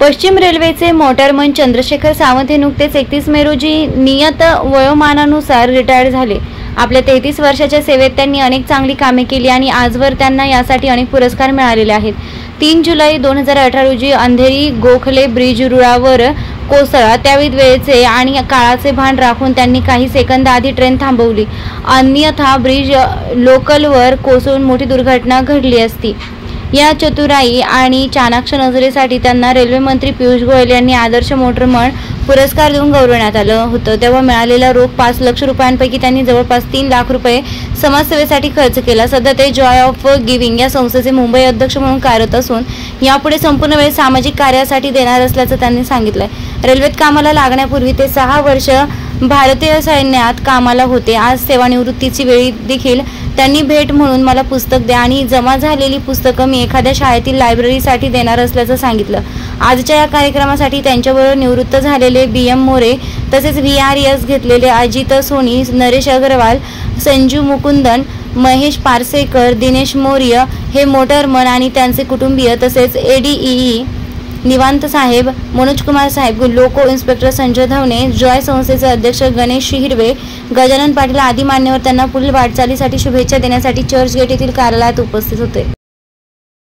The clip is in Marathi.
पश्चिम रेल्वेचे मोटरमन चंद्रशेखर सावंत हे नुकतेच 31 मे रोजी नियत वयोमानानुसार रिटायर झाले। आपल्या 33 वर्षाच्या सेवेत त्यांनी अनेक चांगली कामे केली आणि आजवर त्यांना यासाठी अनेक पुरस्कार मिळालेले आहेत। 3 जुलै 2018 रोजी अंधेरी गोखले ब्रिज रुळावर कोसळला, त्यावेळी वेळेचे आणि काळाचे भान राखून त्यांनी काही सेकंद आधी ट्रेन थांबवली, अन्यथा ब्रिज लोकलवर कोसळून मोठी दुर्घटना घडली असती। या चतुराई आणि चाणाक्ष नजरेसाठी त्यांना रेल्वे मंत्री पियुष गोयल यांनी आदर्श मोटरमन पुरस्कार देऊन गौरवण्यात आलं होतं। तेव्हा मिळालेला रोख 5 लाख रुपयांपैकी त्यांनी जवळपास 3 लाख रुपये समाजसेवेसाठी खर्च केला। सध्या ते जॉय ऑफ गिव्हिंग या संस्थेचे मुंबई अध्यक्ष म्हणून कार्यरत असून यापुढे संपूर्ण वेळ सामाजिक कार्यासाठी देणार असल्याचं त्यांनी सांगितलंय। रेल्वेत कामाला लागण्यापूर्वी ते 6 वर्ष भारतीय सैन्यात कामाला होते। आज सेवानिवृत्तीची वेळी देखील त्यांनी भेट म्हणून मला पुस्तक द्या आणि जमा झालेली पुस्तकं मी एखाद्या शाळेतील लायब्ररीसाठी देणार असल्याचं सांगितलं। आजच्या या कार्यक्रमासाठी त्यांच्याबरोबर निवृत्त झालेले BM मोरे तसेच VRS घेतलेले अजित सोनी, नरेश अग्रवाल, संजू मुकुंदन, महेश पारसेकर, दिनेश मौर्य हे मोटरमन आणि त्यांचे कुटुंबीय तसेच ADEE निवांत साहेब, मनोज कुमार साहेब, loco inspector Sanjay Dhavane, Joy संस्थेचे अध्यक्ष गणेश हिरवे, गजानन पाटील आदी मान्यवर त्यांना पुढील वाटचालीसाठी शुभेच्छा देण्यासाठी चर्चगेट येथील कार्यालयात उपस्थित होते।